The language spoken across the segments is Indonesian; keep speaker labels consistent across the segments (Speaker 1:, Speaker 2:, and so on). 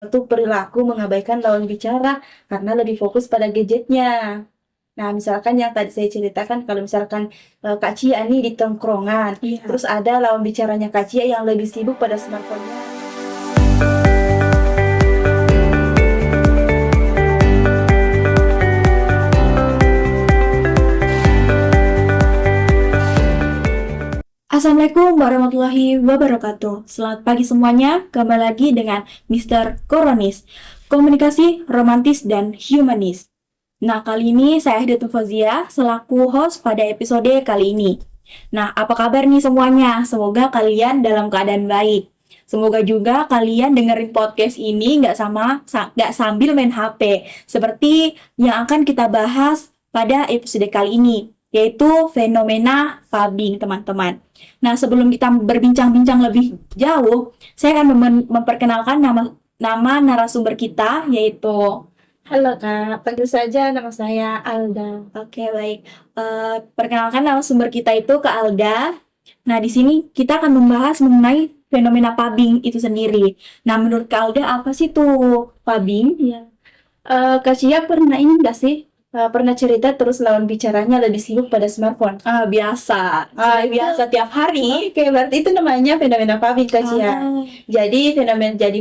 Speaker 1: Suatu perilaku mengabaikan lawan bicara karena lebih fokus pada gadgetnya. Nah, misalkan yang tadi saya ceritakan kalau misalkan Kak Cia nih di tongkrongan,
Speaker 2: Iya.
Speaker 1: terus ada lawan bicaranya Kak Cia yang lebih sibuk pada smartphone-nya.
Speaker 2: Assalamualaikum warahmatullahi wabarakatuh. Selamat pagi semuanya. Kembali lagi dengan Mr. Koronis, komunikasi romantis dan humanis. Nah, kali ini saya Ahdiatun Fauzia selaku host pada episode kali ini. Nah, apa kabar nih semuanya? Semoga kalian dalam keadaan baik. Semoga juga kalian dengerin podcast ini nggak sambil main HP, seperti yang akan kita bahas pada episode kali ini, yaitu fenomena pubbing, teman-teman. Nah, sebelum kita berbincang-bincang lebih jauh, saya akan memperkenalkan nama narasumber kita, yaitu...
Speaker 1: Halo Kak, panggil saja nama saya Alda.
Speaker 2: Oke, baik. Perkenalkan narasumber kita itu Kak Alda. Nah, di sini kita akan membahas mengenai fenomena pubbing itu sendiri. Nah, menurut Kak Alda, apa sih tuh pubbing?
Speaker 1: Ya, Kak Cia pernah ini nggak sih? Pernah cerita terus lawan bicaranya lebih sibuk pada smartphone.
Speaker 2: Biasa.
Speaker 1: Itu
Speaker 2: Biasa tiap hari.
Speaker 1: Oke, berarti itu namanya fenomena pubbing Kak Cia. Jadi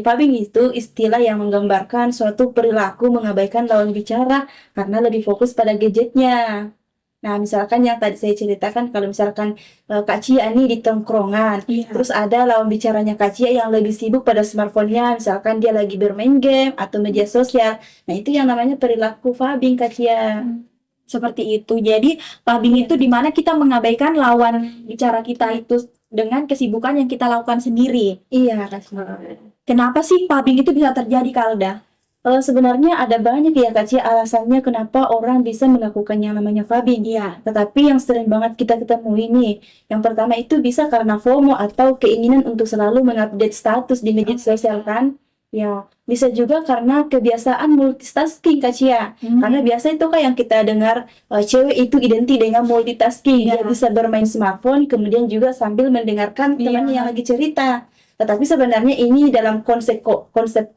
Speaker 1: pubbing itu istilah yang menggambarkan suatu perilaku mengabaikan lawan bicara karena lebih fokus pada gadgetnya. Nah, misalkan yang tadi saya ceritakan kalau misalkan Kak Cia nih di tongkrongan,
Speaker 2: Iya.
Speaker 1: terus ada lawan bicaranya Kak Cia yang lebih sibuk pada smartphone-nya, misalkan dia lagi bermain game atau media sosial. Nah, itu yang namanya perilaku pubbing Kak Cia.
Speaker 2: Seperti itu. Jadi, pubbing itu dimana kita mengabaikan lawan bicara kita itu dengan kesibukan yang kita lakukan sendiri.
Speaker 1: Iya, Kak Cia.
Speaker 2: Kenapa sih pubbing itu bisa terjadi, Kak Alda?
Speaker 1: Sebenarnya ada banyak ya Kak Cia alasannya kenapa orang bisa melakukan yang namanya pubbing.
Speaker 2: Iya.
Speaker 1: Tetapi yang sering banget kita ketemui nih, yang pertama itu bisa karena FOMO atau keinginan untuk selalu mengupdate status di media sosial kan. Ya, bisa juga karena kebiasaan multitasking Kak Cia. Karena biasa itu kan yang kita dengar cewek itu identik dengan multitasking. Dia
Speaker 2: Iya.
Speaker 1: bisa bermain smartphone kemudian juga sambil mendengarkan temannya yang lagi cerita. Tetapi sebenarnya ini dalam konsep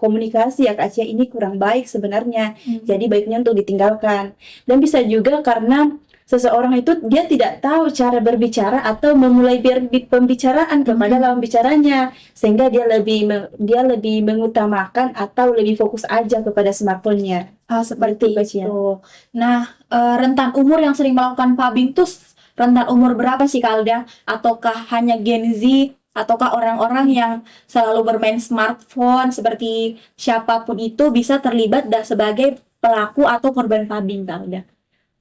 Speaker 1: komunikasi ya Kak Cia ini kurang baik sebenarnya. Jadi baiknya untuk ditinggalkan. Dan bisa juga karena seseorang itu dia tidak tahu cara berbicara atau memulai pembicaraan kepada lawan bicaranya, sehingga dia lebih mengutamakan atau lebih fokus aja kepada smartphone-nya.
Speaker 2: Seperti
Speaker 1: Gitu, Kak Cia.
Speaker 2: itu. Nah, rentan umur yang sering melakukan pubbing tuh rentan umur berapa sih, Kak Alda? Ataukah hanya Gen Z? Ataukah orang-orang yang selalu bermain smartphone, seperti siapapun itu bisa terlibat sebagai pelaku atau korban pubbing, Kak Alda?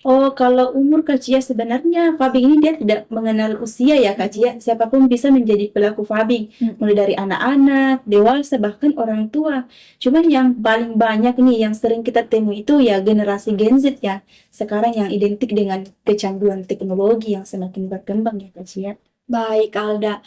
Speaker 1: Oh, kalau umur Kak Cia sebenarnya pubbing ini dia tidak mengenal usia ya Kak Cia. Siapapun bisa menjadi pelaku pubbing, mulai dari anak-anak, dewasa, bahkan orang tua. Cuman yang paling banyak nih yang sering kita temui itu ya generasi Gen Z ya. Sekarang yang identik dengan kecanduan teknologi yang semakin berkembang ya Kak Cia.
Speaker 2: Baik, Alda.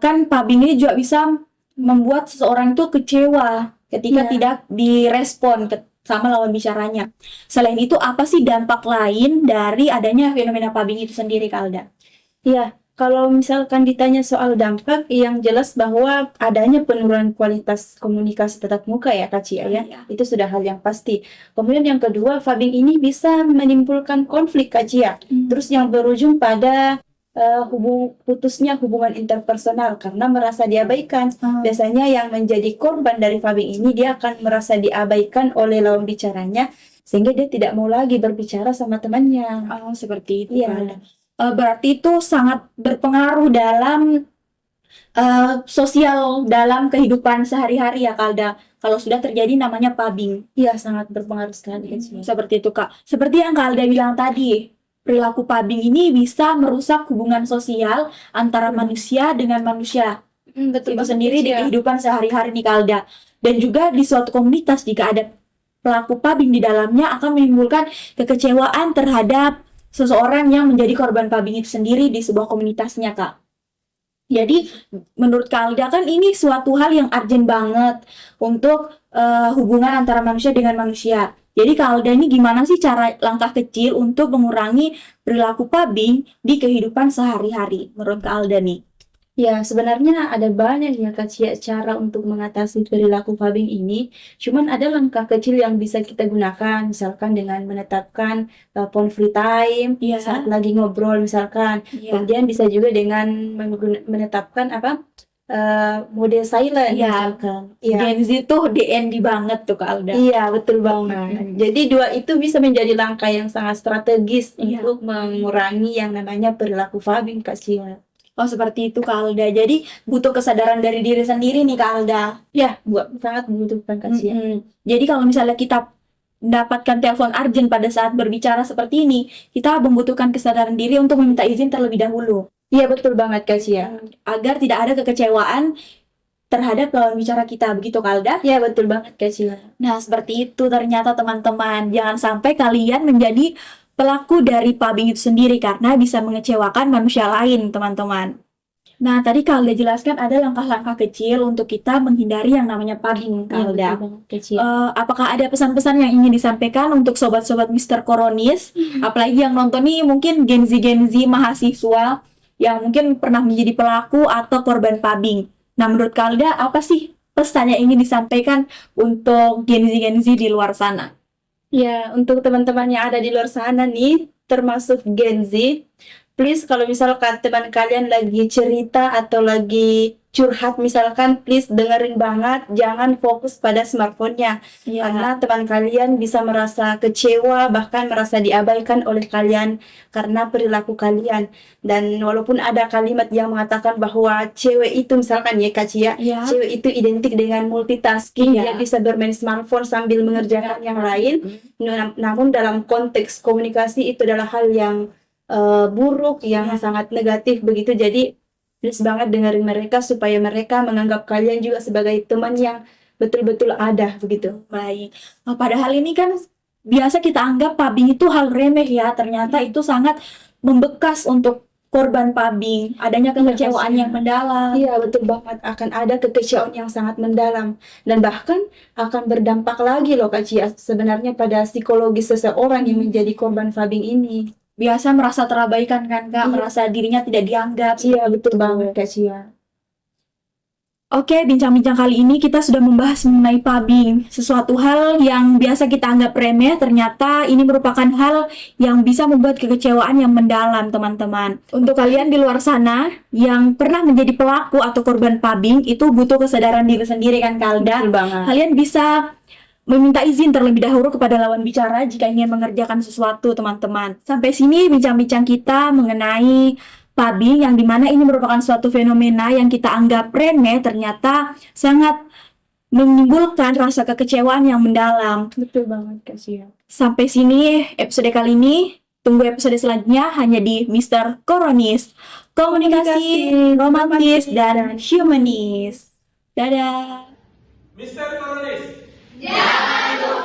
Speaker 2: Kan pubbing ini juga bisa membuat seseorang itu kecewa ketika
Speaker 1: Iya.
Speaker 2: tidak direspon sama lawan bicaranya. Selain itu, apa sih dampak lain dari adanya fenomena pubbing itu sendiri, Kak Alda?
Speaker 1: Iya, kalau misalkan ditanya soal dampak, yang jelas bahwa adanya penurunan kualitas komunikasi tatap muka ya Kak Cia ya,
Speaker 2: Iya.
Speaker 1: itu sudah hal yang pasti. Kemudian yang kedua, pubbing ini bisa menimbulkan konflik Kak Cia, terus yang berujung pada putusnya hubungan interpersonal karena merasa diabaikan. Biasanya yang menjadi korban dari pubbing ini dia akan merasa diabaikan oleh lawan bicaranya, sehingga dia tidak mau lagi berbicara sama temannya.
Speaker 2: Seperti itu,
Speaker 1: Iya.
Speaker 2: Kak Alda. Berarti itu sangat berpengaruh dalam sosial dalam kehidupan sehari-hari ya, Kak Alda. Kalau sudah terjadi namanya pubbing.
Speaker 1: Iya, sangat berpengaruh sekali Kak Cia.
Speaker 2: Seperti itu, Kak. Seperti yang Kak Alda bilang tadi, perilaku pubbing ini bisa merusak hubungan sosial antara manusia dengan manusia.
Speaker 1: Betul
Speaker 2: Itu
Speaker 1: banget,
Speaker 2: sendiri di
Speaker 1: Cia.
Speaker 2: kehidupan sehari-hari nih, Kak Alda. Dan juga di suatu komunitas jika ada pelaku pubbing di dalamnya akan menimbulkan kekecewaan terhadap seseorang yang menjadi korban pubbing itu sendiri di sebuah komunitasnya, Kak. Jadi menurut Kak Alda kan ini suatu hal yang urgent banget untuk hubungan antara manusia dengan manusia. Jadi Kak Alda ini gimana sih cara langkah kecil untuk mengurangi perilaku pubbing di kehidupan sehari-hari menurut Kak Alda nih?
Speaker 1: Ya, sebenarnya ada banyak ya Kak Cia cara untuk mengatasi perilaku fabing ini. Cuman ada langkah kecil yang bisa kita gunakan, misalkan dengan menetapkan phone free time
Speaker 2: Iya.
Speaker 1: saat lagi ngobrol misalkan.
Speaker 2: Iya.
Speaker 1: Kemudian bisa juga dengan menetapkan mode silent
Speaker 2: Iya.
Speaker 1: misalkan. Iya.
Speaker 2: Gen Z tuh DND banget tuh Kak Alda.
Speaker 1: Iya, betul banget. Jadi dua itu bisa menjadi langkah yang sangat strategis
Speaker 2: Iya.
Speaker 1: untuk mengurangi yang namanya perilaku fabing Kak Cia.
Speaker 2: Oh, seperti itu Kak Alda. Jadi butuh kesadaran dari diri sendiri nih Kak Alda.
Speaker 1: Ya, sangat membutuhkan Kak Cia.
Speaker 2: Jadi kalau misalnya kita mendapatkan telepon urgent pada saat berbicara seperti ini, kita membutuhkan kesadaran diri untuk meminta izin terlebih dahulu.
Speaker 1: Iya, betul banget Kak Cia.
Speaker 2: Agar tidak ada kekecewaan terhadap lawan bicara kita, begitu Kak Alda?
Speaker 1: Iya, betul banget Kak Cia.
Speaker 2: Nah, seperti itu ternyata teman-teman. Jangan sampai kalian menjadi pelaku dari fabing itu sendiri karena bisa mengecewakan manusia lain, teman-teman. Nah, tadi Kak Alda jelaskan ada langkah-langkah kecil untuk kita menghindari yang namanya fabing, Kak Alda. Apakah ada pesan-pesan yang ingin disampaikan untuk sobat-sobat Mr. Koronis? Apalagi yang nonton nih mungkin Gen Z mahasiswa yang mungkin pernah menjadi pelaku atau korban fabing. Nah, menurut Kak Alda, apa sih pesan yang ingin disampaikan untuk Gen Z di luar sana?
Speaker 1: Ya, untuk teman-teman yang ada di luar sana nih, termasuk Gen Z, please kalau misalkan teman kalian lagi cerita atau lagi curhat misalkan, please dengerin banget, jangan fokus pada smartphone-nya. Karena teman kalian bisa merasa kecewa, bahkan merasa diabaikan oleh kalian karena perilaku kalian. Dan walaupun ada kalimat yang mengatakan bahwa cewek itu misalkan ya Kak Cia, cewek itu identik dengan multitasking, dia bisa bermain smartphone sambil mengerjakan yang lain. Namun dalam konteks komunikasi itu adalah hal yang buruk, yang sangat negatif begitu. Jadi please banget dengerin mereka supaya mereka menganggap kalian juga sebagai teman yang betul-betul ada begitu.
Speaker 2: Baik. Padahal ini kan biasa kita anggap fabing itu hal remeh ya. Ternyata itu sangat membekas untuk korban fabing. Adanya kekecewaan yang mendalam.
Speaker 1: Iya, betul banget. Akan ada kekecewaan yang sangat mendalam. Dan bahkan akan berdampak lagi loh Kak Cia sebenarnya pada psikologis seseorang yang menjadi korban fabing ini.
Speaker 2: Biasa merasa terabaikan kan Kak, merasa dirinya tidak dianggap.
Speaker 1: Iya, betul banget Kak Cia.
Speaker 2: Oke, bincang-bincang kali ini kita sudah membahas mengenai fabing. Sesuatu hal yang biasa kita anggap remeh, ternyata ini merupakan hal yang bisa membuat kekecewaan yang mendalam, teman-teman. Untuk kalian di luar sana yang pernah menjadi pelaku atau korban fabing, itu butuh kesadaran diri sendiri kan Kak Alda?
Speaker 1: Betul banget.
Speaker 2: Kalian bisa meminta izin terlebih dahulu kepada lawan bicara jika ingin mengerjakan sesuatu, teman-teman. Sampai sini bincang-bincang kita mengenai fabing, yang dimana ini merupakan suatu fenomena yang kita anggap remeh, ternyata sangat menimbulkan rasa kekecewaan yang mendalam.
Speaker 1: Betul banget Kak Cia.
Speaker 2: Sampai sini episode kali ini. Tunggu episode selanjutnya hanya di Mr. Koronis. Komunikasi romantis dan humanis. Dadah.
Speaker 3: Mr. Koronis.
Speaker 4: Jangan lupa